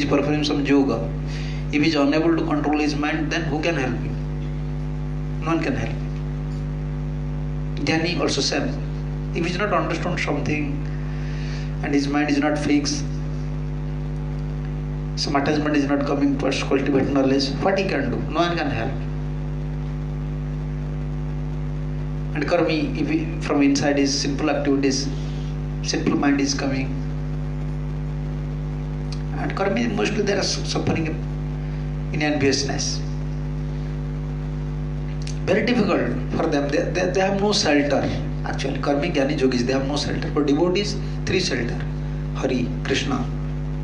is performing some yoga, if he is unable to control his mind, then who can help him? No one can help him. Jnani also same. If he is not understood something and his mind is not fixed, some attachment is not coming towards cultivate knowledge, what he can do? No one can help. And karmi, if he, from inside his simple activities, simple mind is coming. And karmi, mostly they are suffering in enviousness. Very difficult for them. They have no shelter. Actually, karmic jnani yogis, they have no shelter. For devotees, 3 shelter: Hari, Krishna,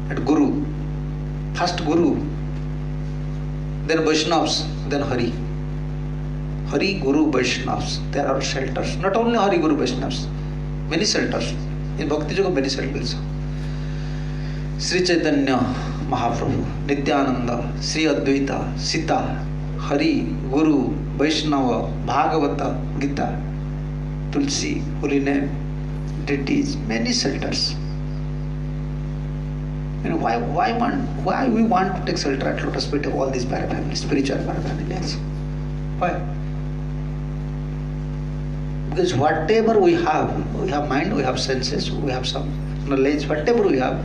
and Guru. First Guru, then Vaishnavas, then Hari. Hari, Guru, Vaishnavas. There are shelters. Not only Hari, Guru, Vaishnavas. Many shelters. In Bhakti Yoga, many shelters. Sri Chaitanya Mahaprabhu, Nityananda, Sri Advaita, Sita, Hari, Guru, Vaishnava, Bhagavata, Gita, Tulsi, holy name, deities, many shelters. You know, why we want to take shelter at lotus feet of all these parafamilies, spiritual parafamilies? Why? Because whatever we have mind, we have senses, we have some knowledge, whatever we have,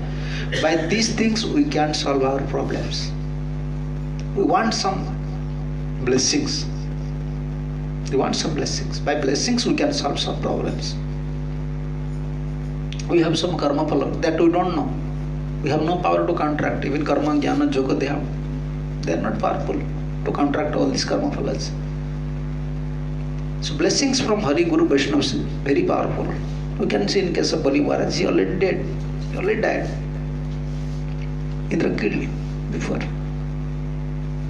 by these things we can solve our problems. We want some blessings. We want some blessings. By blessings we can solve some problems. We have some karma phala that we don't know. We have no power to counteract. Even karma, jnana, yoga, they are not powerful to counteract all these karma phalas. So blessings from Hari, Guru, Vaishnava is very powerful. We can see in case of Bali Maharaja, he already dead. He already died. Indra killed before.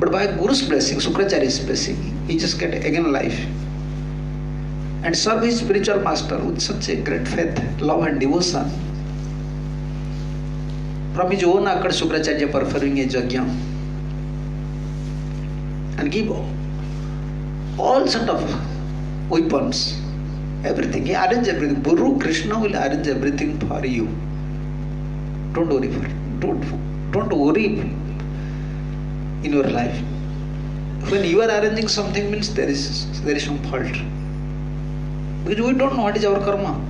But by Guru's blessing, Shukracharya's blessing, he just get again life. And serve his spiritual master with such a great faith, love and devotion. From his own accord, Shukracharya performing a yajna and give all sort of weapons, everything. He arrange everything. Guru Krishna will arrange everything for you. Don't worry for it. Don't worry in your life. When you are arranging something, means there is some fault. Because we don't know what is our karma.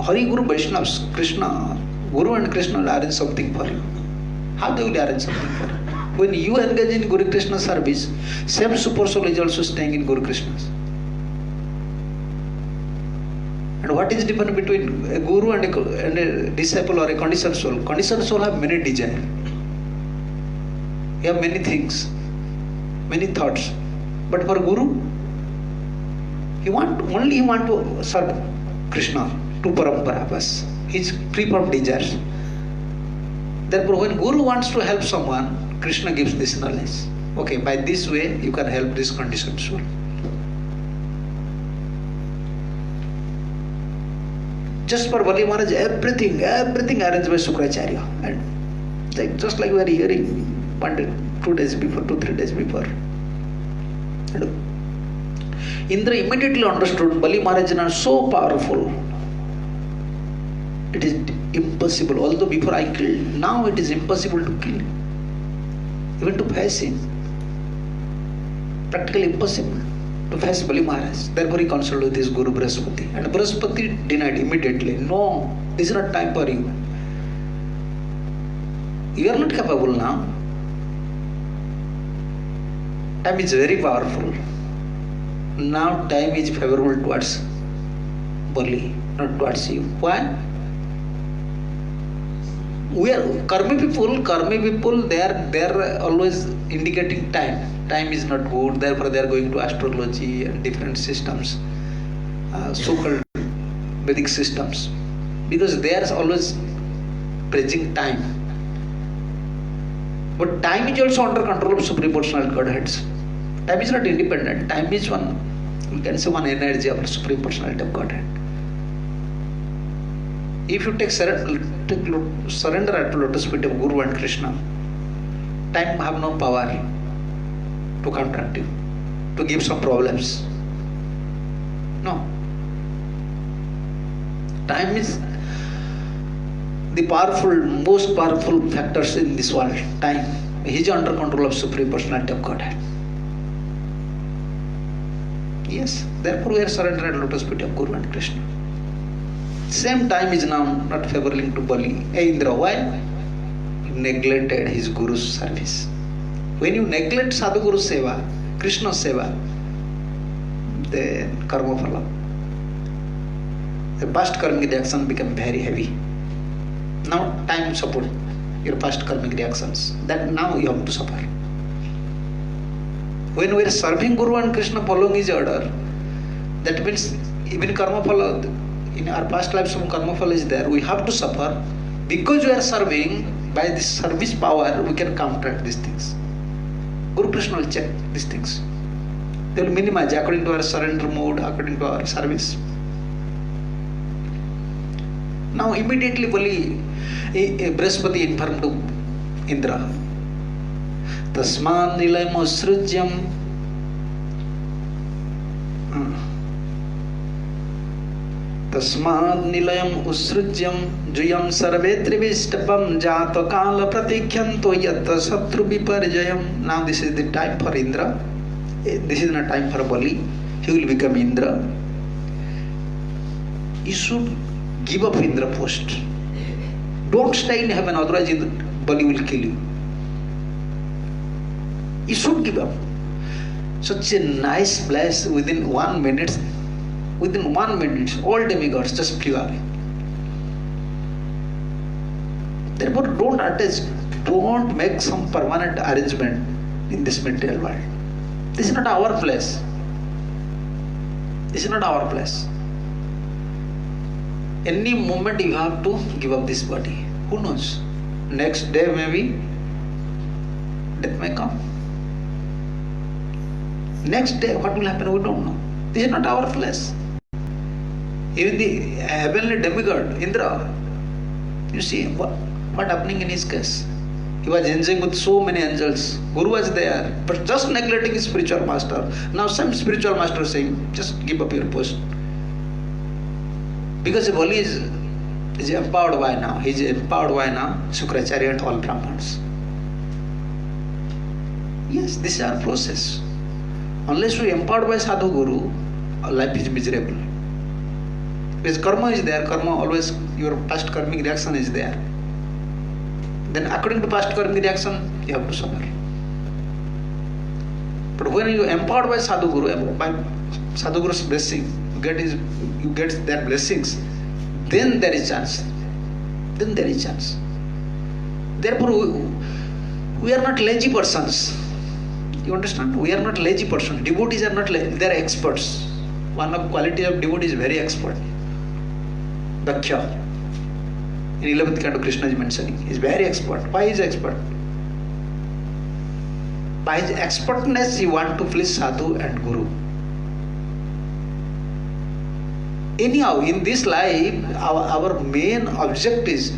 Hari, Guru, Vaishnavas, Krishna, Guru and Krishna will arrange something for you. How they will arrange something for you? When you engage in Guru Krishna service, same super soul is also staying in Guru Krishna's. And what is the difference between a guru and a disciple or a conditioned soul? Conditioned soul have many desires. He have many things, many thoughts. But for Guru, he want to serve Krishna to parampara bas. He is free from desires. Therefore, when Guru wants to help someone, Krishna gives this knowledge. Okay, by this way you can help this conditioned soul. Just for Bali Maharaj, everything arranged by Shukracharya. And just like we are hearing 2 days before, 2-3 days before. And Indra immediately understood Bali Maharaj is so powerful. It is impossible. Although before I killed, now it is impossible to kill. Even to face him. Practically impossible to face Bali Maharaj. Therefore he consulted with his Guru Brihaspati. And Brihaspati denied immediately. No, this is not time for you. You are not capable now. Time is very powerful. Now time is favorable towards Bali, not towards you. Why? We are karmi people, they are always indicating time. Time is not good, therefore they are going to astrology and different systems, so-called Vedic systems, because they are always praising time. But time is also under control of Supreme Personality Godheads. Time is not independent. Time is one, you can say, one energy of the Supreme Personality of Godhead. If you take surrender at the lotus feet of Guru and Krishna, time have no power to counteract you, to give some problems. No. Time is the powerful, most powerful factors in this world, time. He is under control of Supreme Personality of Godhead. Yes, therefore we are surrendered at lotus feet of Guru and Krishna. Same time is now not favoring to Bali. Indra, why? He neglected his Guru's service. When you neglect Sadhu Guru Seva, Krishna Seva, then karma phala, the past karmic reaction become very heavy. Now time support your past karmic reactions. That now you have to suffer. When we are serving Guru and Krishna following his order, that means even karma phala, in our past lives some karma phala is there, we have to suffer. Because we are serving, by this service power we can counteract these things. Guru Krishna will check these things. They will minimize according to our surrender mode, according to our service. Now immediately Bali, Brihaspati informed to Indra, Tasman nilayam usrujyam Tasmad nilayam usrujyam juyam sarvetrivistapam jato kala pratikyanto yatta satru viparjayam. Now this is the time for Indra. This is not time for Bali. He will become Indra. You should give up Indra post. Don't stay in heaven, otherwise Bali will kill you. You should give up. Such a nice place within 1 minute. Within 1 minute, all demigods just flew away. Therefore, don't attach, don't make some permanent arrangement in this material world. This is not our place. This is not our place. Any moment you have to give up this body. Who knows? Next day maybe death may come. Next day what will happen we don't know. This is not our place. Even the heavenly demigod Indra, you see what happening in his case. He was enjoying with so many angels. Guru was there, but just neglecting his spiritual master. Now some spiritual master saying, just give up your post. Because Bali is empowered by now. He is empowered by now Shukracharya and all Brahmins. Yes, this is our process. Unless we are empowered by Sadhu Guru, our life is miserable. Because karma is there, karma always, your past karmic reaction is there. Then according to past karmic reaction, you have to suffer. But when you are empowered by Sadhu Guru, by Sadhu Guru's blessing, you get their blessings, then there is chance. Then there is chance. Therefore, we are not lazy persons. You understand? We are not lazy persons. Devotees are not lazy. They are experts. One of quality of devotee is very expert. Daksha. In 11th canto, Krishna is mentioning. He is very expert. Why is expert? By his expertness, he wants to please Sadhu and Guru. Anyhow, in this life, our main object is,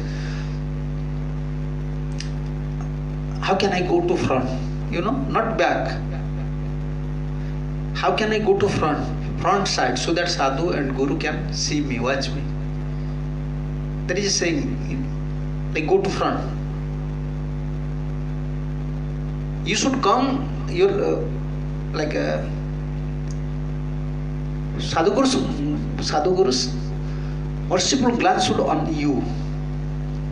how can I go to front? Not back. How can I go to front side, so that Sadhu and Guru can see me, watch me? That is saying, like go to front. You should come, Sadhu Guru's merciful glance should on you.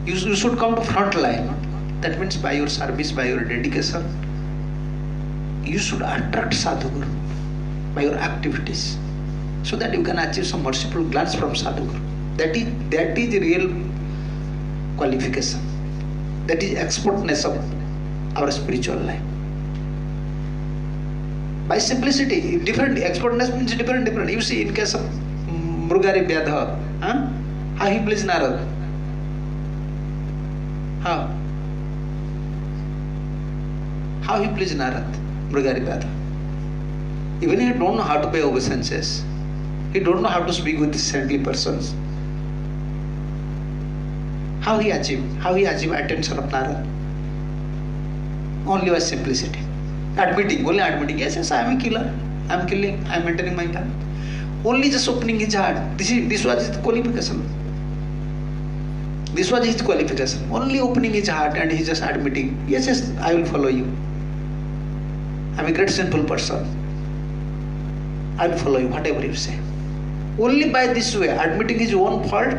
You should come to front line. That means by your service, by your dedication, you should attract Sadhu Guru by your activities, so that you can achieve some merciful glance from Sadhu Guru. That is real qualification. That is expertness of our spiritual life. By simplicity, different expertness means different. You see, in case of Mrugari Vyadha, how he pleased Narad? How he pleased Narad, Mrugari Vyadha? Even he don't know how to pay obeisances. He don't know how to speak with the saintly persons. How he achieved attention of Narad? Only by simplicity. Only admitting, yes, I am a killer. I am killing, I am maintaining my family. Only just opening his heart. This was his qualification. This was his qualification. Only opening his heart and he just admitting, yes, yes, I will follow you. I'm a great sinful person. I will follow you, whatever you say. Only by this way, admitting his own fault,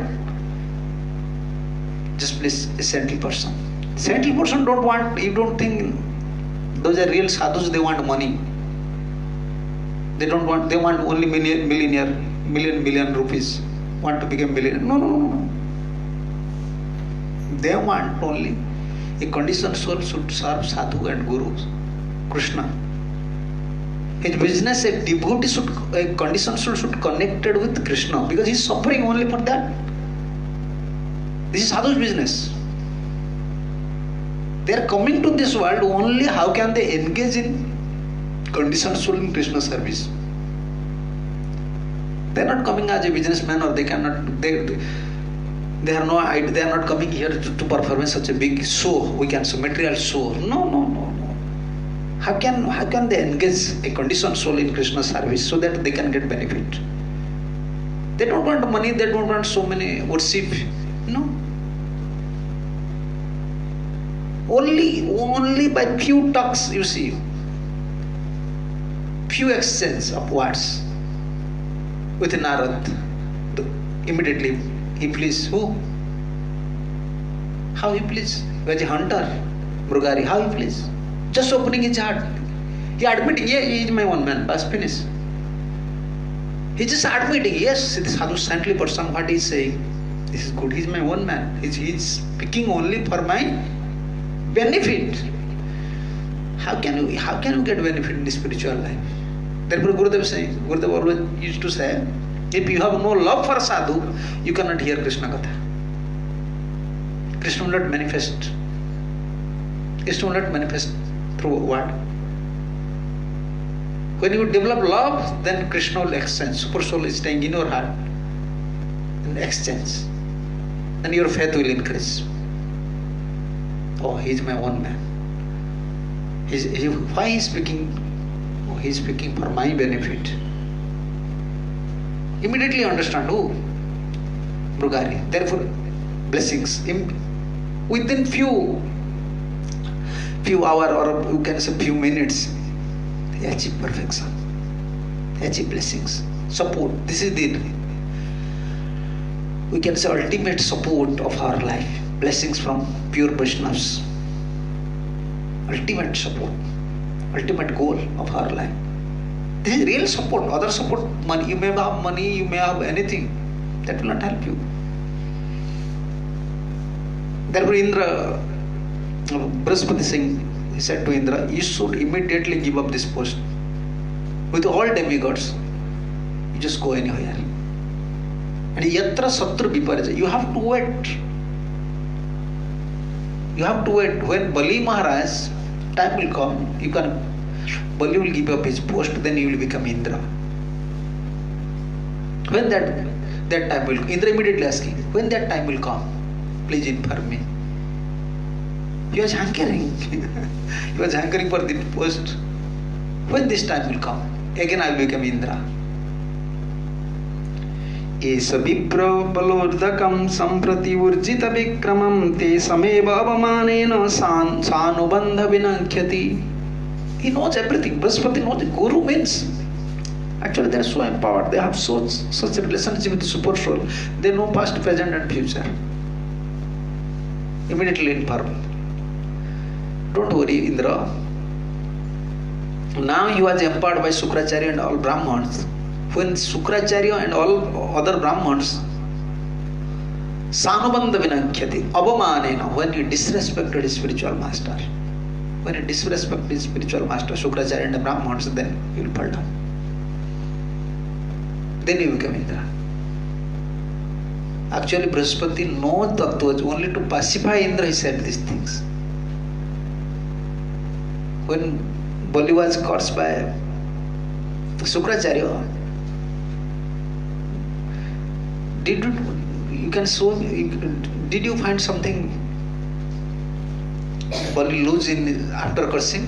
just please a saintly person. Saintly person don't want, you don't think those are real sadhus, they want money. They want only million rupees, want to become millionaire. No. They want only a conditioned soul should serve sadhu and guru, Krishna. His business, a devotee should, a conditioned soul should connected with Krishna because he is suffering only for that. This is sadhu's business. They are coming to this world only how can they engage in conditioned soul in Krishna service. They are not coming as a businessman, or they are not coming here to perform such a big show. We can say material show. No. How can they engage a conditioned soul in Krishna service so that they can get benefit? They don't want money. They don't want so many worship. No. Only by few talks, you see, few exchange of words with Narad, immediately he pleased who? How he pleased? He was a hunter, Mrugari. How he pleased? Just opening his heart. He admitting, yeah, he is my one man. Bas finish. He just admitting, yes, this sadhu saintly person, what he is saying, this is good. He is my one man. He is speaking only for my benefit. How can you get benefit in the spiritual life? Therefore Gurudev always used to say, if you have no love for sadhu, you cannot hear Krishna Katha. Krishna will not manifest. Krishna will not manifest through what? When you develop love, then Krishna will exchange. Super soul is staying in your heart and exchange. And your faith will increase. Oh, he is my one man. Why he is speaking? Oh, he is speaking for my benefit. Immediately understand who? Mrugari. Therefore, blessings. Within few hours, or you can say few minutes, they achieve perfection. They achieve blessings. Support. This is the, we can say, ultimate support of our life. Blessings from pure Vaishnavas. Ultimate support. Ultimate goal of our life. This is real support. Other support, money. You may have money, you may have anything. That will not help you. Therefore Indra, Brihaspati Singh, he said to Indra, you should immediately give up this post. With all demigods, you just go anywhere. And yatra satru viparja, you have to wait. You have to wait. When Bali Maharaja, time will come, Bali will give up his post, then you will become Indra. When that time will come, Indra immediately asking, when that time will come, please inform me. He was hankering. He was hankering for the post. When this time will come, again I will become Indra. S विप्र बलोर्दकं सम्प्रति ऊर्जित विक्रमं ते समेव अवमानेन सानुबंध विनङ्क्ष्यति. He knows everything. Brihaspati knows. Guru means, actually they are so empowered. They have such a relationship with the super soul. They know past, present and future. Immediately inform. Don't worry, Indra. Now he was empowered by Sukracharya and all Brahmans. When Sukracharya and all other Brahmans, Sanubandha Vinakhyati, Avamanena, when he disrespected his spiritual master, when he disrespected his spiritual master, Sukracharya and the Brahmans, then he will fall down. Then he will become Indra. Actually, Brihaspati knows Tattvas. Only to pacify Indra he said these things. When Bali was cursed by Sukracharya, did you find something Bali lose in after cursing?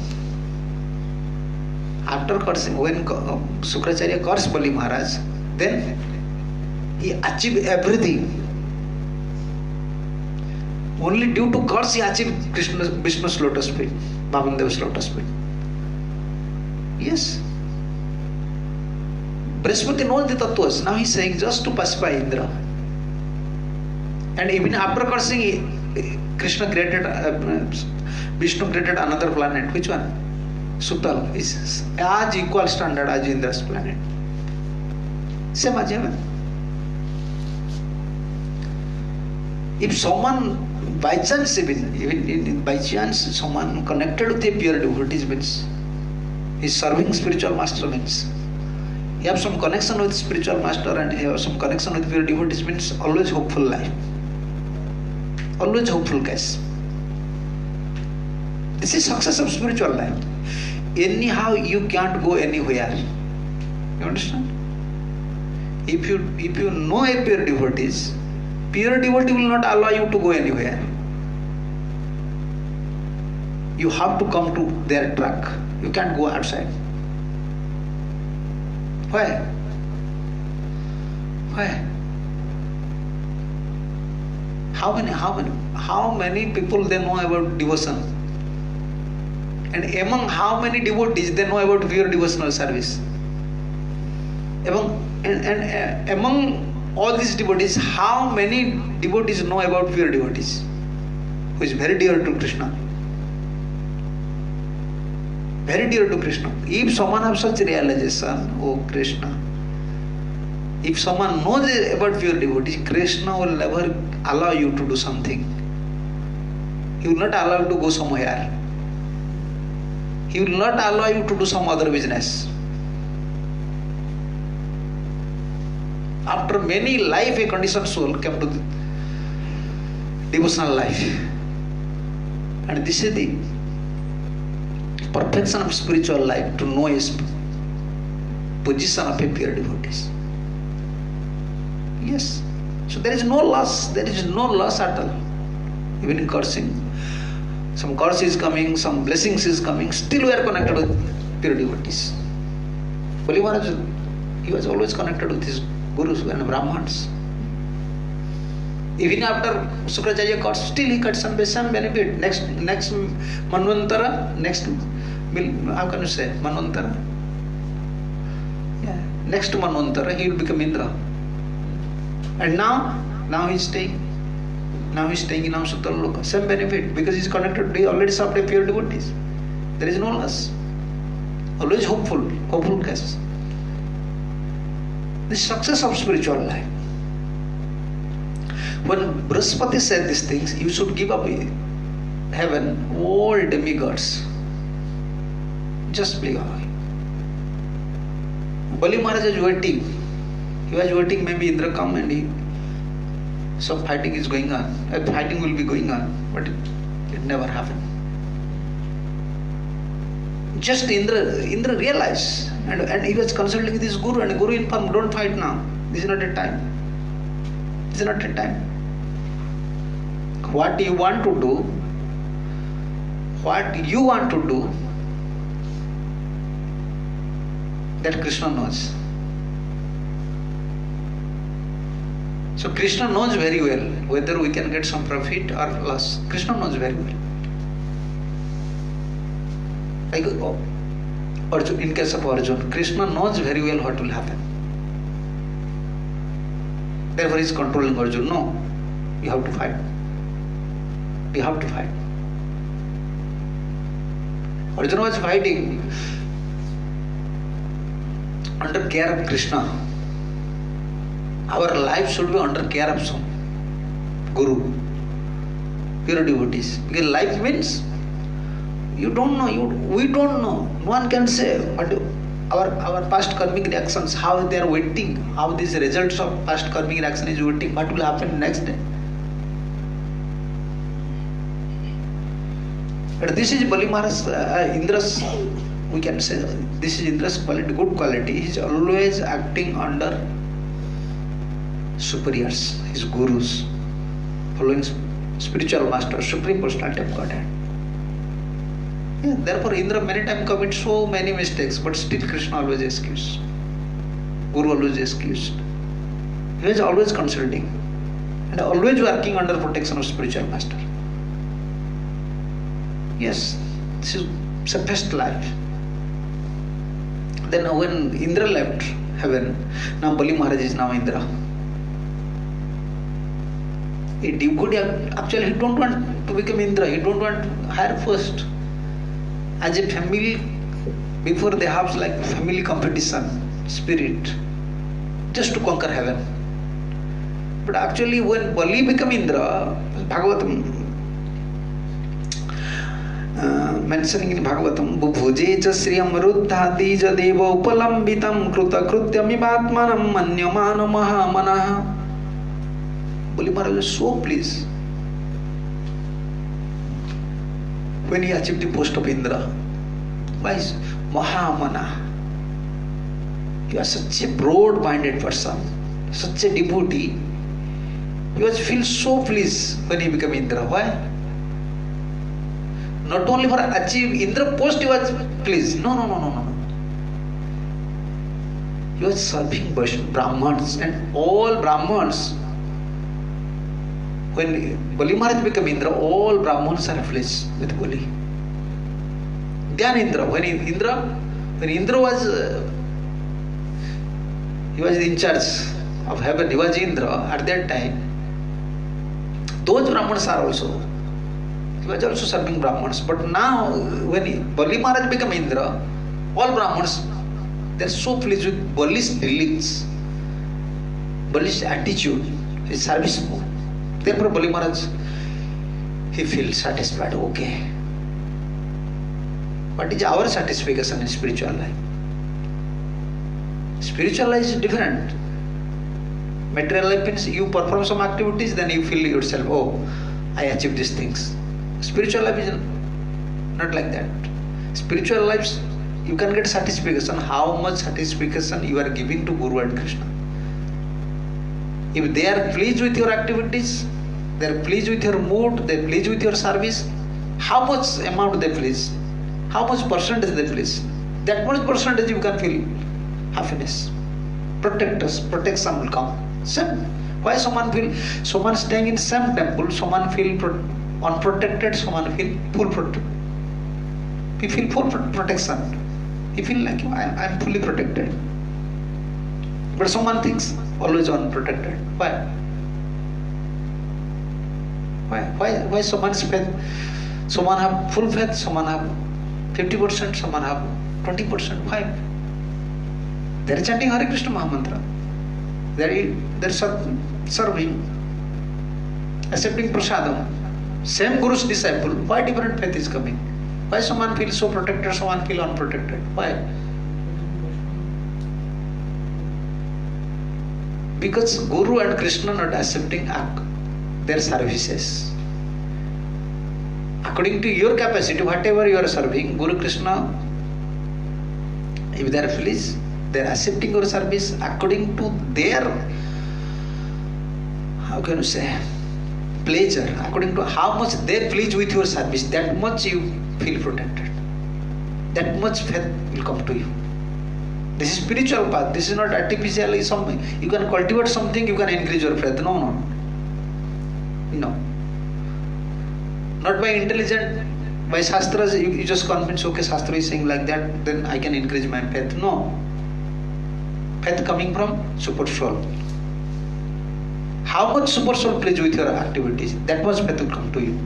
After cursing, when Sukracharya cursed Bali Maharaj, then he achieved everything. Only due to gods he achieved Vishnu's lotus feet, Vamandeva's lotus feet. Yes. Brihaspati knows the tattvas. Now he is saying just to pacify Indra. And even after cursing, Vishnu created another planet. Which one? Sutal is as equal standard as Indra's planet. Same as heaven. If someone by chance, even by chance, someone connected with a pure devotee means he is serving spiritual master means he have some connection with spiritual master and he have some connection with pure devotees means always hopeful life. Always hopeful case. This is success of spiritual life. Anyhow, you can't go anywhere. You understand? If you know a pure devotee will not allow you to go anywhere. You have to come to their track. You can't go outside. Why? Why? How many people they know about devotion? And among how many devotees they know about pure devotional service? Among all these devotees, how many devotees know about pure devotees? Who is very dear to Krishna? Very dear to Krishna. If someone has such realization, oh Krishna, if someone knows about pure devotees, Krishna will never allow you to do something. He will not allow you to go somewhere. He will not allow you to do some other business. After many life, a conditioned soul came to the devotional life. And this is the perfection of spiritual life, to know his position of a pure devotees. Yes. So there is no loss. There is no loss at all. Even in cursing. Some curse is coming, some blessings is coming. Still we are connected with pure devotees. Bali Maharaja, he was always connected with his gurus and Brahmans. Even after Sukracharya cut, still he got some benefit. Next Manvantara, how can you say? Manvantara? Yeah. Next Manvantara, he will become Indra. And now he is staying. Now he is staying in Sutal Loka. Same benefit because he is connected. He already served a pure devotees. There is no loss. Always hopeful case. The success of spiritual life. When Brihaspati said these things, you should give up heaven, all demigods. Just leave away. Bali Maharaja is waiting. He was waiting, maybe Indra come and some fighting is going on. Fighting will be going on, but it never happened. Just Indra realized, and he was consulting with his guru, and the guru informed, don't fight now. This is not a time. This is not a time. What you want to do, that Krishna knows. So Krishna knows very well whether we can get some profit or loss. Krishna knows very well. Like Arjun, in case of Arjun, Krishna knows very well what will happen. Therefore he is controlling Arjun. No, you have to fight. You have to fight. Arjuna was fighting under care of Krishna. Our life should be under care of some Guru, pure devotees. Because life means you don't know, we don't know. No one can say what our past karmic reactions, how they are waiting, how these results of past karmic reaction is waiting, what will happen next day. But this is Bali Maharaj, Indra's, we can say, this is Indra's quality, good quality. He is always acting under superiors, his gurus, following spiritual master, supreme personality of Godhead. Yeah, therefore Indra many times commits so many mistakes, but still Krishna always excused. Guru always excused. He is always consulting and always working under protection of spiritual master. Yes, this is safest life. Then when Indra left heaven, now Bali Maharaj is now Indra. A devotee actually he don't want to become Indra, he don't want to hire first. As a family, before they have like family competition spirit, just to conquer heaven. But actually when Bali become Indra, Bhagavatam mentioning in Bhagavatam, Bhuje cha sriyam ruddhati ja deva upalambitam kruta krutyamivatmanam manyamana mahamanaha. Bali Maharaj was so pleased when he achieved the post of Indra. Why is Mahamana? You are such a broad-minded person, such a devotee. You was feel so pleased when he became Indra. Why? Not only for achieve Indra post, he was pleased. No. He was serving Brahmans and all Brahmans. When Bali Maharaj became Indra, all Brahmans are pleased with Bali. Then Indra, when Indra was he was in charge of heaven, he was Indra at that time. Those Brahmans are also, he was also serving Brahmans. But now when Bali Maharaj became Indra, all Brahmans, they are so pleased with Bali's dealings, Bali's attitude, his service mode. Therefore Bali Maharaj, he feels satisfied. Okay, what is our satisfaction in spiritual life? Spiritual life is different. Material life means you perform some activities, then you feel yourself, oh, I achieved these things. Spiritual life is not like that. Spiritual life, you can get satisfaction. How much satisfaction you are giving to Guru and Krishna. If they are pleased with your activities, they are pleased with your mood, they are pleased with your service, how much amount they please, how much percentage they please, that much percentage you can feel happiness. Protection will come. Same. Why someone staying in same temple, someone feel unprotected, someone feel full protected. We feel full protection. He feel like I am fully protected. But someone thinks always unprotected. Why? Why someone's faith? Someone have full faith, someone have 50%, someone have 20%. Why? They are chanting Hare Krishna Mahamantra. They are serving, accepting prasadam. Same Guru's disciple. Why different faith is coming? Why someone feels so protected, someone feel unprotected? Why? Because Guru and Krishna not accepting their services. According to your capacity, whatever you are serving, Guru Krishna, if they are pleased, they are accepting your service according to their, how can you say, pleasure. According to how much they please with your service, that much you feel protected. That much faith will come to you. This is spiritual path. This is not artificially something. You can cultivate something, you can increase your faith. No. Not by intelligent, by shastras, you just convince, okay, shastra is saying like that, then I can increase my faith. No. Faith coming from super soul. How much super soul plays with your activities, that much faith will come to you.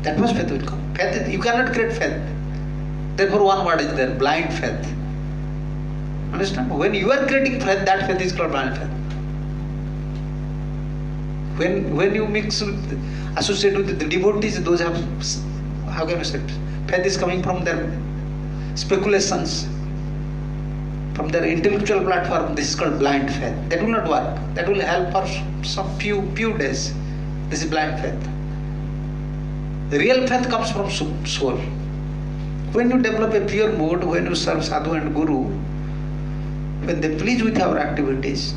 That much faith will come. Faith, you cannot create faith. Therefore one word is there, blind faith. Understand? When you are creating faith, that faith is called blind faith. When you associate with the devotees, those have, how can you say it? Faith is coming from their speculations, from their intellectual platform. This is called blind faith. That will not work. That will help for some few days. This is blind faith. The real faith comes from soul. When you develop a pure mood, when you serve sadhu and guru, when they please with our activities,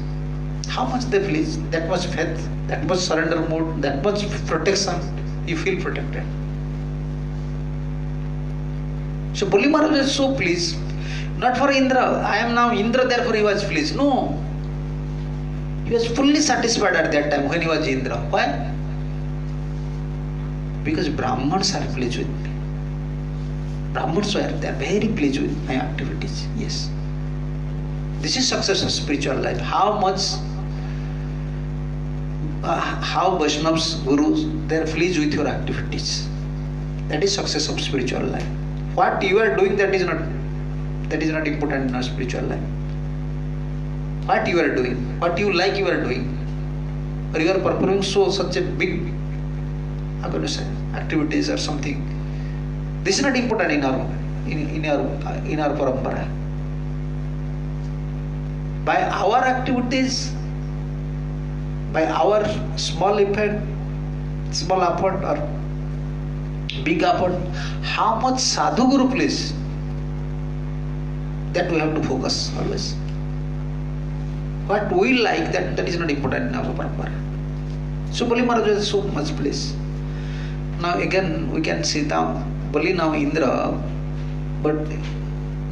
how much they please, that much faith, that much surrender mood, that much protection, you feel protected. So Bali Maharaj was so pleased, not for Indra. I am now Indra, therefore he was pleased. No. He was fully satisfied at that time when he was Indra. Why? Because Brahmins are pleased with me. Brahmins they are very pleased with my activities. Yes. This is success of spiritual life. How Vaishnavas, Gurus, they are pleased with your activities. That is success of spiritual life. What you are doing, that is not important in our spiritual life. What you are doing, what you like you are doing, or you are performing such a big, how can you say, activities or something. This is not important in our parampara. By our activities, by our small effort or big effort, how much sadhu guru please, that we have to focus always. What we like, that is not important in our parampara. So Bali Maharaja has so much place. Now again we can see now Bali, now Indra, but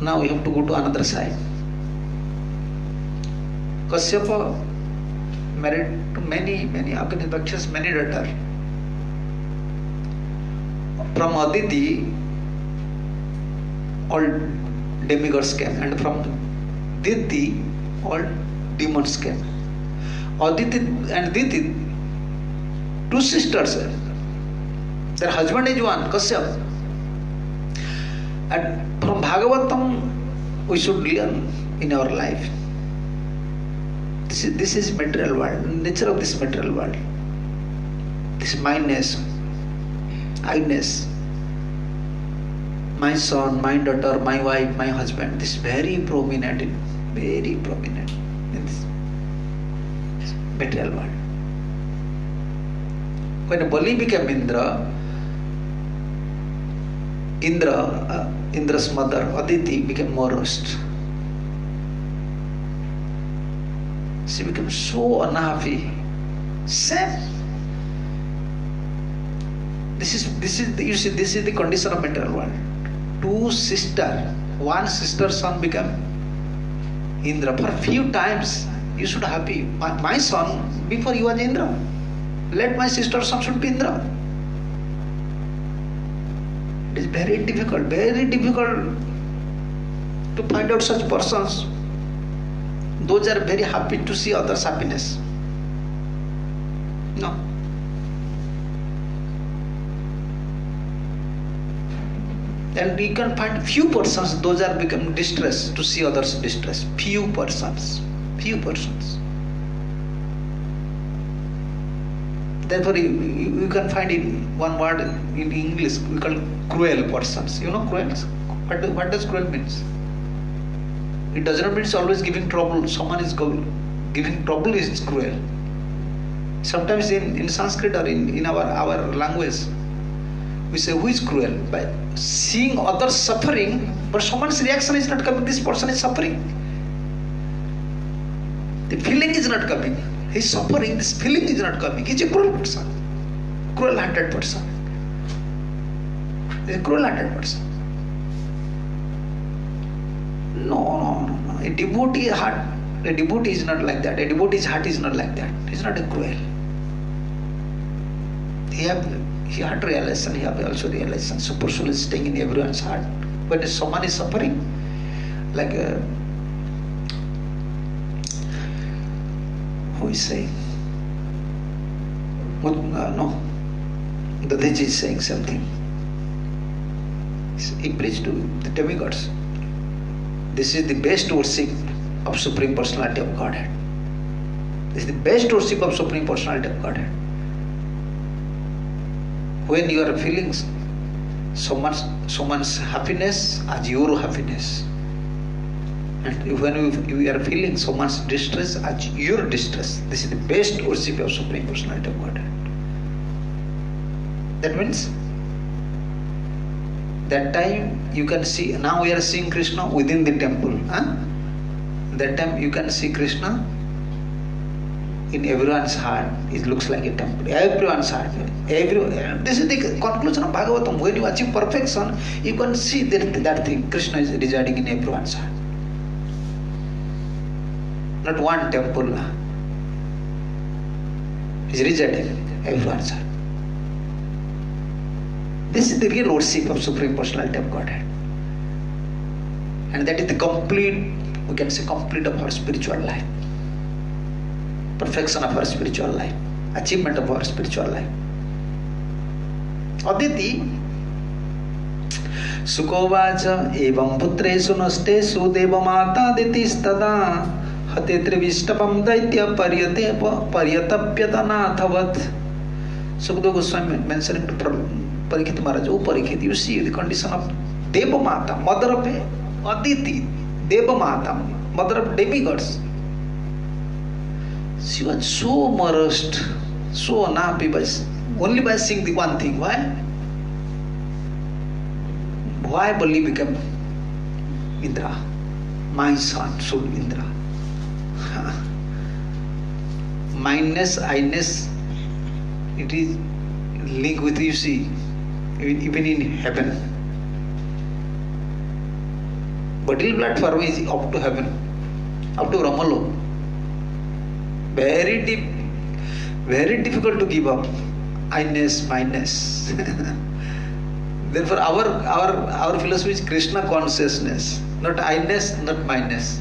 now we have to go to another side. Kashyapa married to many Bakshas, many daughters. From Aditi, all demigods came, and from Diti, all demons came. Aditi and Diti, two sisters. Their husband is one, Kashyap. And from Bhagavatam, we should learn in our life. This is material world, nature of this material world. This mindness, I-ness, my son, my daughter, my wife, my husband, this is very prominent in this material world. When Bali became Indra's mother, Aditi, became morose. She became so unhappy. Same. This is the condition of material world. Two sisters, one sister's son became Indra. For a few times, you should happy. My son, before he was Indra, let my sister's son should be Indra. It is very difficult to find out such persons. Those are very happy to see others' happiness. No. And you can find few persons, those are become distressed to see others' distress. Few persons. Therefore, you can find in one word in English, we call cruel persons. You know cruel? What does cruel means? It does not mean always giving trouble. Someone is giving trouble is cruel. Sometimes in Sanskrit or in our language, we say who is cruel? By seeing others suffering, but someone's reaction is not coming. This person is suffering. The feeling is not coming. He is suffering. This feeling is not coming. He is a cruel person. Cruel-hearted person. He is a cruel-hearted person. No. A devotee is not like that. A devotee's heart is not like that. He is not a cruel. He had realization. He have also realization. Super soul is staying in everyone's heart. When someone is suffering, like who is saying? No. The Diji is saying something. He preached to the demigods. This is the best worship of Supreme Personality of Godhead. This is the best worship of Supreme Personality of Godhead. When you are feeling someone's happiness as your happiness, and when you are feeling someone's distress as your distress, this is the best worship of Supreme Personality of Godhead. That means that time you can see, now we are seeing Krishna within the temple. That time you can see Krishna in everyone's heart. It looks like a temple. Everyone's heart. This is the conclusion of Bhagavatam. When you achieve perfection, you can see that thing. Krishna is residing in everyone's heart. Not one temple. He is residing in everyone's heart. This is the real worship of Supreme Personality of Godhead. And that is the complete, we can say complete of our spiritual life. Perfection of our spiritual life. Achievement of our spiritual life. Aditi Sukovacha evam putresu nastesu deva mata ditistada hate trivistapam daitya paryatapyatana thavat. Sukadeva Goswami mentioning to Parikshit Maharaj, oh Parikshit, you see the condition of Deva Mata, mother of Aditi, Deva Mata, mother of demigods. She was so immersed, so unhappy only by seeing the one thing. Why? Why Bali became Indra? My son, so Indra. Mindness, I-ness, it is linked with, you see, even in heaven. Body platform is up to heaven, up to Ramalo. Very deep, very difficult to give up. I-ness, mindness. Therefore, our philosophy is Krishna consciousness, not I-ness, not mindness.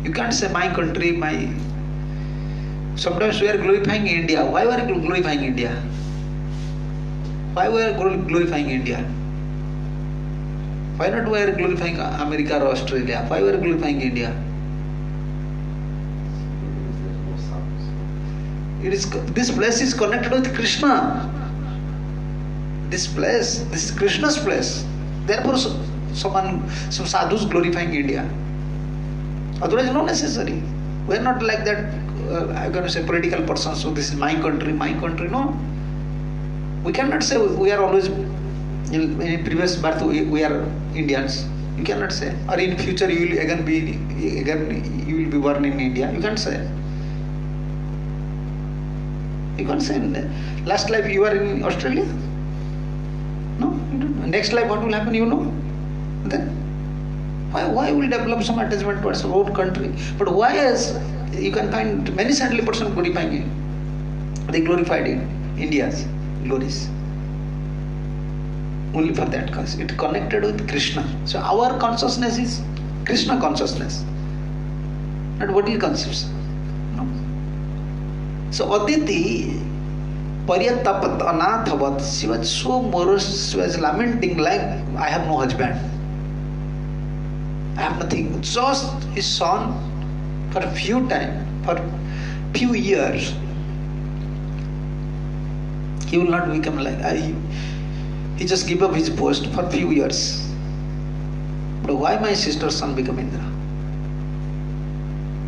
You can't say my country, my. Sometimes we are glorifying India. Why we are glorifying India? Why we are glorifying India? Why not we are glorifying America or Australia? Why we are glorifying India? This place is connected with Krishna. This place, this is Krishna's place. Therefore, some sadhus glorifying India. Otherwise, not necessary. We are not like that. I'm going to say political person. So this is my country. No. We cannot say we are always in previous birth we are Indians. You cannot say. Or in future you will again be born in India. You can't say. You can't say. Last life you are in Australia. No, you don't. Next life what will happen? You know. Then why will develop some attachment towards our own country? But why is you can find many saintly persons glorifying it. They glorified it, India's glories. Only for that cause. It connected with Krishna. So our consciousness is Krishna consciousness. Not what is consciousness. No. So Aditi Paryatapat Anathavat, she was so morose, she was lamenting like, I have no husband. I have nothing. Just his son for a few years. He will not become like he just give up his post for few years. But why my sister's son become Indra?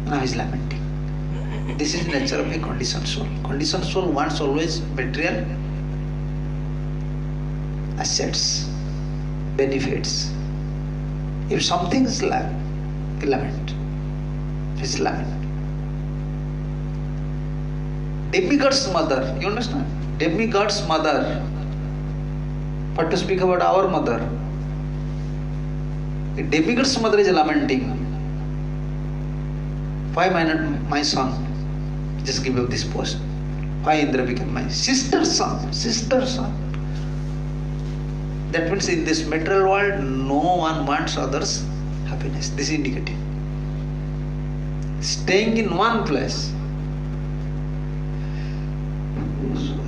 Now he is lamenting. This is the nature of a conditioned soul. Conditioned soul wants always material assets, benefits. If something is lament, it's lament. Demigod's mother, you understand? Demigod's mother. But to speak about our mother, a demigod's mother is lamenting. Why my son just give up this post? Why Indra became my sister's son? That means in this material world, no one wants others' happiness. This is indicative. Staying in one place.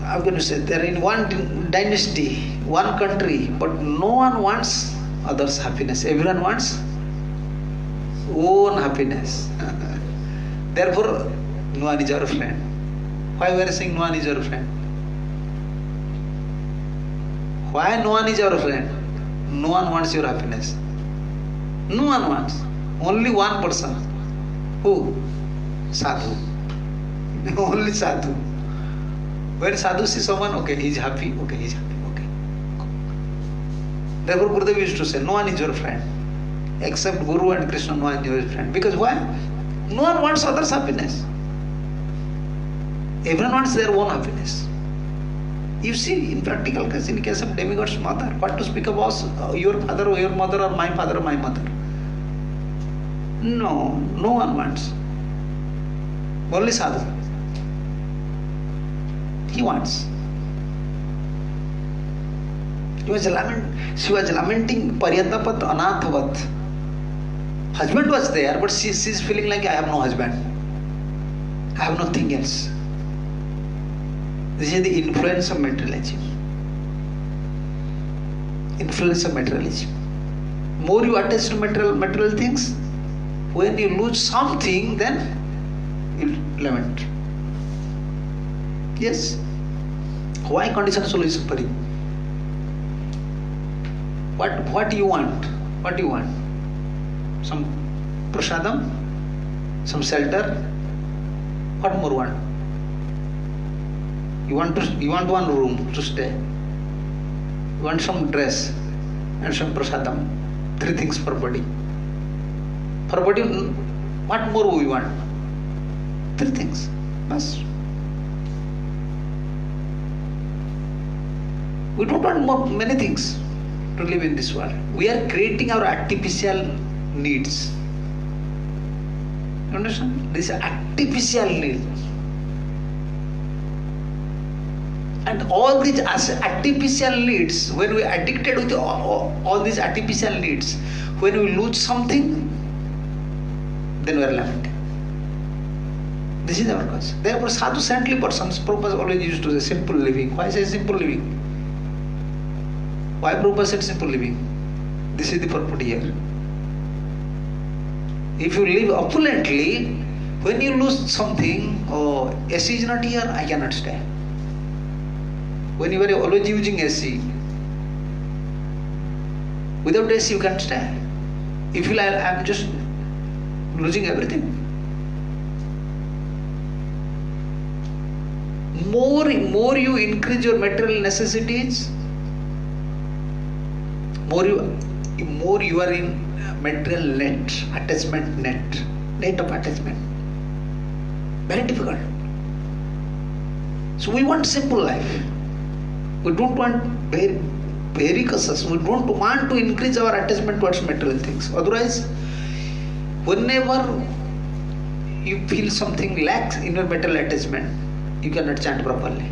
I'm going to say they're in one dynasty, one country, but no one wants others' happiness. Everyone wants own happiness. Therefore, no one is our friend. Why we are saying no one is our friend? Why no one is your friend? No one wants your happiness. No one wants. Only one person. Who? Sadhu. Only sadhu. When sadhu sees someone, okay, he is happy, okay, he is happy, okay. Therefore, Gurudev used to say, no one is your friend. Except Guru and Krishna, no one is your friend. Because why? No one wants others' happiness. Everyone wants their own happiness. You see, in practical case, in case of demigod's mother, what to speak about your father or your mother or my father or my mother? No, no one wants. Only sadhu. He wants. She was lamenting Paryatapat Anathavat. Husband was there, but she's feeling like I have no husband. I have nothing else. This is the influence of materialism. Influence of materialism. More you attach to material things, when you lose something, then you lament. Yes. Why conditional soul is suffering? What do you want? What do you want? Some prasadam? Some shelter? What more want? You want one room to stay. You want some dress and some prasadam. 3 things for body. For body, what more we want? 3 things. Bas. We don't want many things to live in this world. We are creating our artificial needs. You understand? This artificial need. And all these artificial needs, when we are addicted with all these artificial needs, when we lose something, then we are lamenting. This is our cause. Therefore, sadhu saintly persons, Prabhupada always used to say simple living. Why say simple living? Why Prabhupada said simple living? This is the purport here. If you live opulently, when you lose something, oh, AC is not here, I cannot stay. When you are always using AC, without AC you can't stay. You feel I am just losing everything. More you increase your material necessities, more you are in material net of attachment. Very difficult. So we want simple life. We don't want very cautious. We don't want to increase our attachment towards material things. Otherwise, whenever you feel something lacks in your material attachment, you cannot chant properly.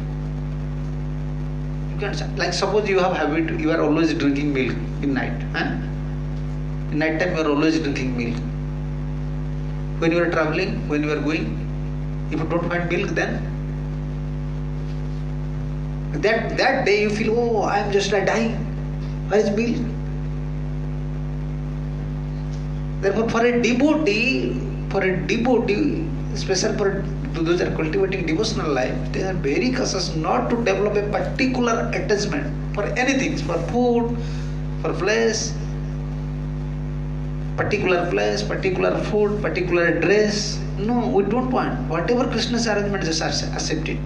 You can't chant. Like suppose you have habit, you are always drinking milk in night. In night time you are always drinking milk. When you are traveling, when you are going, if you don't find milk, then that day you feel, oh, I am just dying. Where is milk? Therefore, for a devotee, especially for those that are cultivating devotional life, they are very cautious not to develop a particular attachment for anything, for food, for flesh, particular food, particular dress. No, we don't want. Whatever Krishna's arrangement, just accept it.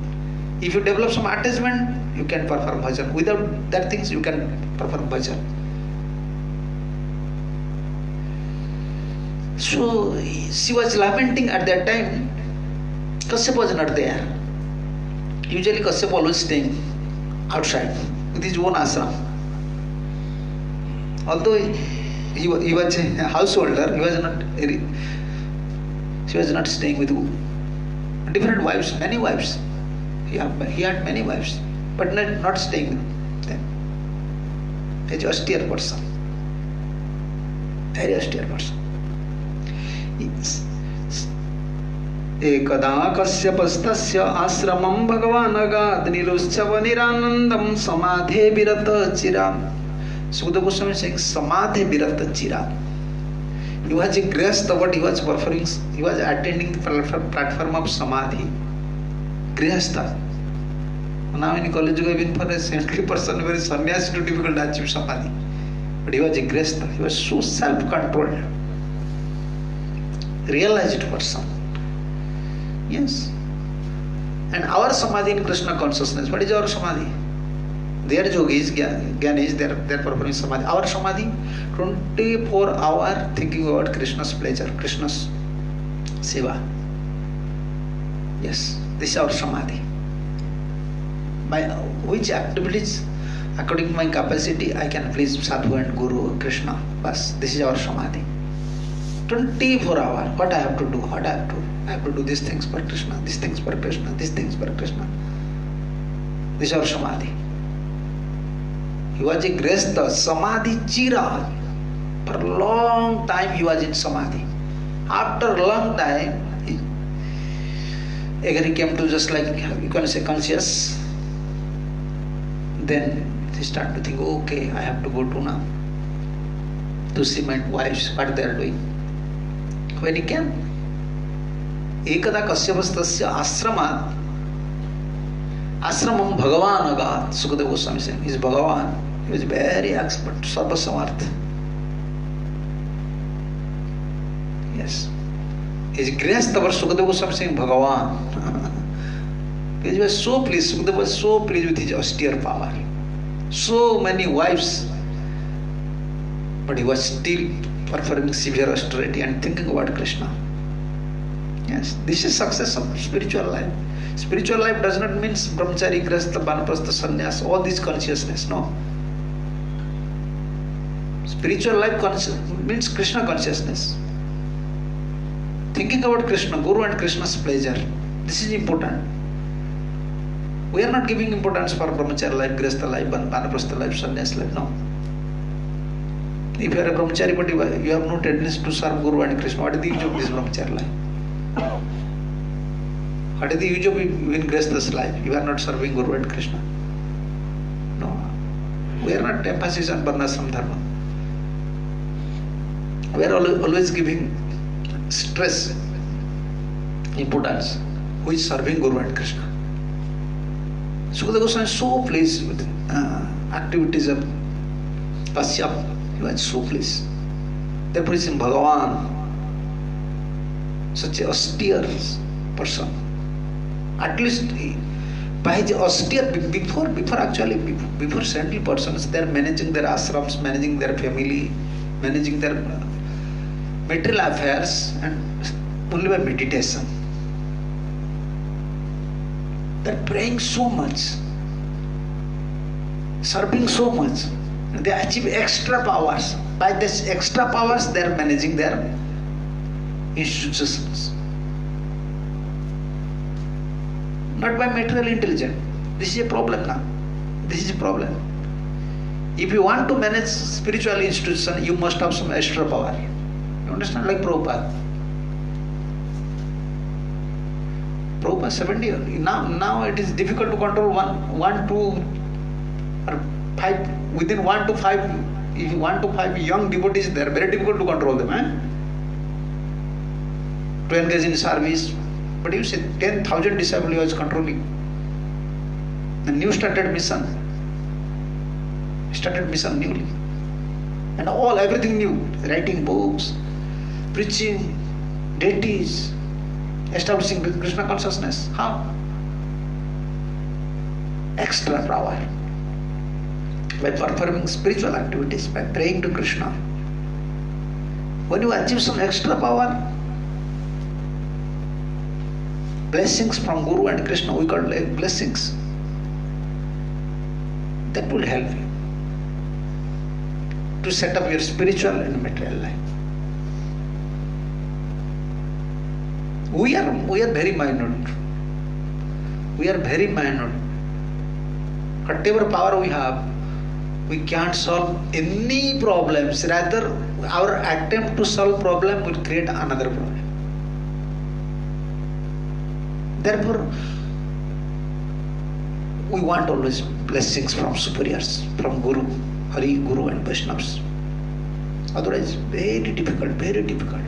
If you develop some attachment, you can perform bhajan. Without that things, you can perform bhajan. So she was lamenting at that time. Kashyap was not there. Usually Kashyap always staying outside with his own ashram. Although he was a householder, she was not staying with different wives, many wives. He had many wives, but not staying with them. He is an austere person. Very austere person. Ekada kasyapastasya asramam bhagavan agad niruschava niranandam samadhe virata chiram. Sukadeva Goswami is saying samadhe virata chiram. He was a grihastha, but he was performing, he was attending the platform of samadhi. Grihastha. Now in college you have been for a saintly person, very sannyasi, too difficult to achieve samadhi. But he was a grihastha. He was so self-controlled, realized person. Yes. And our samadhi in Krishna consciousness. What is our samadhi? Their yogis, Gyanis, they are performing samadhi. Our samadhi, 24 hours thinking about Krishna's pleasure, Krishna's seva. Yes, this is our samadhi. By which activities, according to my capacity, I can please Sadhu and Guru, Krishna. Bas, this is our samadhi. 24 hours, what I have to do, I have to do these things for Krishna, these things for Krishna, these things for Krishna. This is our samadhi. He was a gresta, samadhi chira. For a long time he was in samadhi. After a long time, again he came to just like, you can say, conscious. Then he started to think, okay, I have to go to now to see my wives, what they are doing. When he came, ekada kasyapastasya ashramam Bhagavan agat. Sukadeva Goswami saying, he is Bhagavan. He was very expert, Sarva Samartha. Yes. His grace, Sukadeva Goswami saying Bhagavan. He was so pleased, Sukadeva was so pleased with his austere power. So many wives, but he was still performing severe austerity and thinking about Krishna. Yes, this is success of spiritual life. Spiritual life does not mean brahmachari, grasta, banapasta, sannyas, all this consciousness, no. Spiritual life means Krishna consciousness. Thinking about Krishna, Guru and Krishna's pleasure. This is important. We are not giving importance for brahmachari life, grasta life, banapasta life, sannyas life, no. If you are a brahmachari but you have no tendency to serve Guru and Krishna, what is the use of this brahmachari life? What is the use of in Gresta's life? You are not serving Guru and Krishna. No. We are not emphasis on Varnashram Dharma. We are always giving stress, importance, who is serving Guru and Krishna. Sukadeva Goswami is so pleased with activities of Kashyap. He was so pleased. Therefore, he is Bhagavan, such a austere person. At least by his austere, before saintly persons, they are managing their ashrams, managing their family, managing their material affairs, and only by meditation. They are praying so much, serving so much. They achieve extra powers. By this extra powers, they are managing their institutions. Not by material intelligence. This is a problem now. This is a problem. If you want to manage spiritual institution, you must have some extra power. You understand? Like Prabhupada. Prabhupada 70 years. Now it is difficult to control one, two, or 5. Within 1 to 5, if 1 to 5 young devotees, they are very difficult to control them. To engage in service. But you see, 10,000 disciples he was controlling. The new started mission newly. And everything new. Writing books, preaching, deities, establishing Krishna consciousness. How? Extra power. By performing spiritual activities, by praying to Krishna. When you achieve some extra power, blessings from Guru and Krishna, we call like blessings. That will help you to set up your spiritual and material life. We are very minute. We are very minute. Whatever power we have, we can't solve any problems. Rather, our attempt to solve problem will create another problem. Therefore, we want always blessings from superiors, from Guru, Hari, Guru and Vaishnavas. Otherwise, very difficult, very difficult.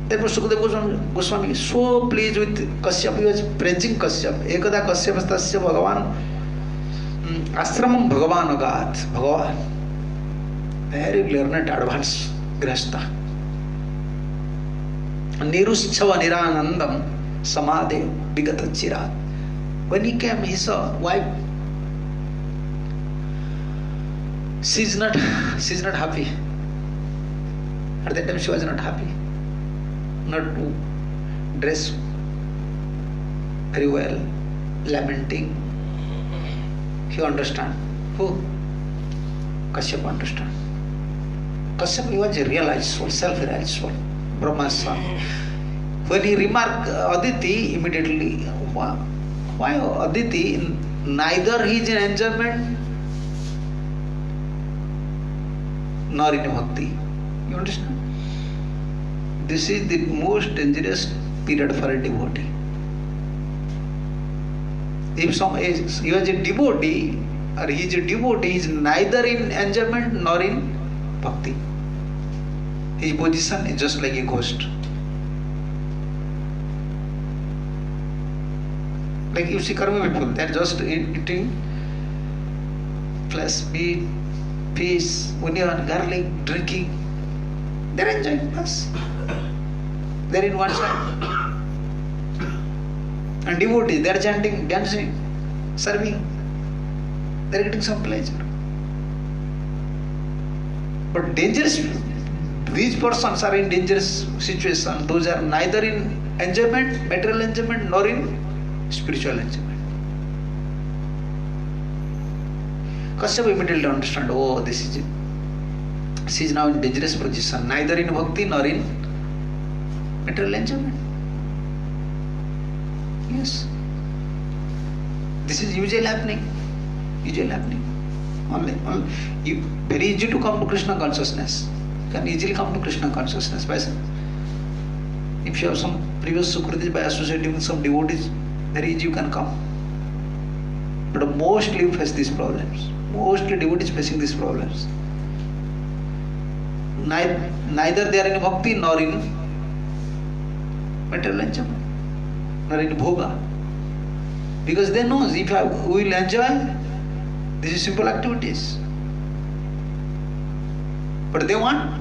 Therefore, Sukadeva Goswami is so pleased with Kashyap. He was praising Kashyap. Ekada Kasyapastasya Bhagavan Ashramam Bhagavan agat. Bhagavan. Very learned, advanced grasta. Niruschava Niranandam Samadhe Vigata Chirat. When he came, he saw wife. She's not happy. At that time she was not happy. Not to dress very well, lamenting. He understand. Who? Kashyap understand. Kashyap was a realized soul, self-realized soul, Brahma's son. When he remarked Aditi, immediately, why Aditi? Neither he is in enjoyment, nor in bhakti. You understand? This is the most dangerous period for a devotee. If he is a devotee or he is a devotee, he is neither in enjoyment nor in bhakti. His position is just like a ghost. Like you see karma people, they are just eating flesh, meat, fish, onion, garlic, drinking. They are enjoying plus. They are in one side. And devotees, they are chanting, dancing, serving. They are getting some pleasure. But dangerous, these persons are in dangerous situation. Those are neither in enjoyment, material enjoyment, nor in spiritual enjoyment. Kashyapa immediately understand, oh, she is now in dangerous position, neither in bhakti nor in material enjoyment. Yes. This is usually happening. Only very easy to come to Krishna consciousness. You can easily come to Krishna consciousness. If you have some previous sukritis by associating with some devotees, very easy you can come. But mostly you face these problems. Mostly devotees facing these problems. Neither they are in bhakti nor in material enjoyment, nor in bhoga. Because they know if we will enjoy, this is simple activities. But they want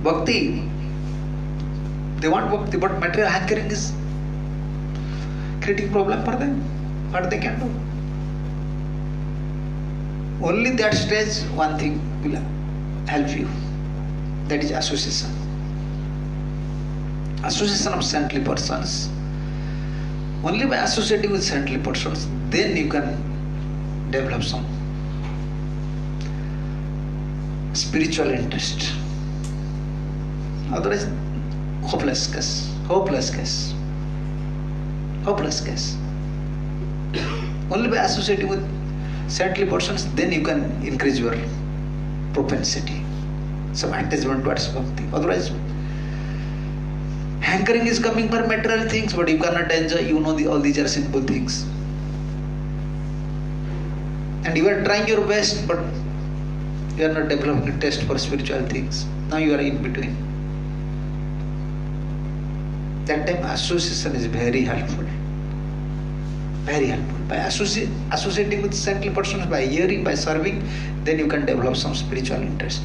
bhakti. But material hankering is creating problem for them. What they can do? Only that stage, one thing will help you. That is association. Association of saintly persons. Only by associating with saintly persons, then you can develop some spiritual interest. Otherwise, hopeless case. Only by associating with saintly persons, then you can increase your propensity, some attachment towards bhakti. Otherwise, hankering is coming for material things, but you cannot enjoy. You know all these are simple things, and you are trying your best, but you are not developing a taste for spiritual things. Now you are in between. That time association is very helpful. Very helpful. By associating with saintly persons, by hearing, by serving, then you can develop some spiritual interest.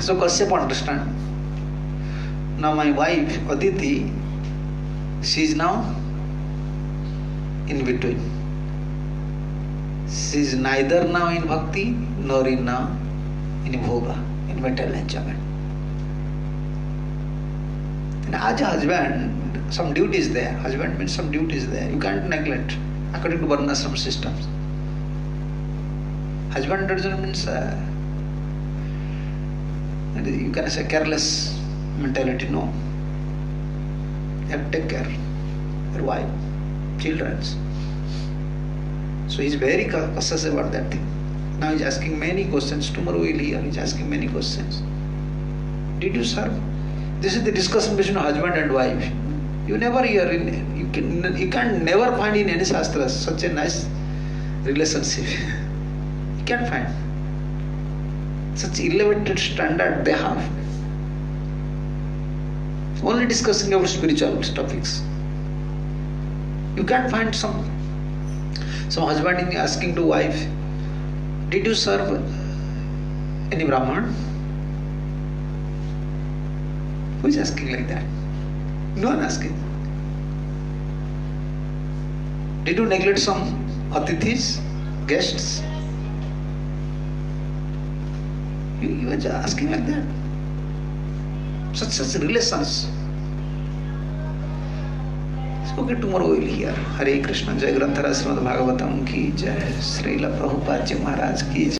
So Kashyapa understand. Now my wife Aditi, she is now in between. She is neither now in bhakti nor in now in bhoga, in material enjoyment. And as a husband, some duties there. Husband means some duties there. You can't neglect according to varnashram systems. Husband doesn't means you can say careless mentality. No. You have to take care. Your wife, children. So he is very cautious about that thing. Now he is asking many questions. Tomorrow we will hear. He is asking many questions. Did you serve? This is the discussion between husband and wife. You never hear you can never find in any shastra such a nice relationship. You can't find such elevated standard they have. Only discussing about spiritual topics. You can't find some husband asking to wife, did you serve any Brahman? Who is asking like that? No one asking. Did you neglect some atithis, guests? You are just asking like that. Such relations. Okay, tomorrow we will hear. Hare Krishna, Jai Haladhara Swami Bhagavatam ki Jai, Srila Prabhupada Ji Maharaj ki Jai.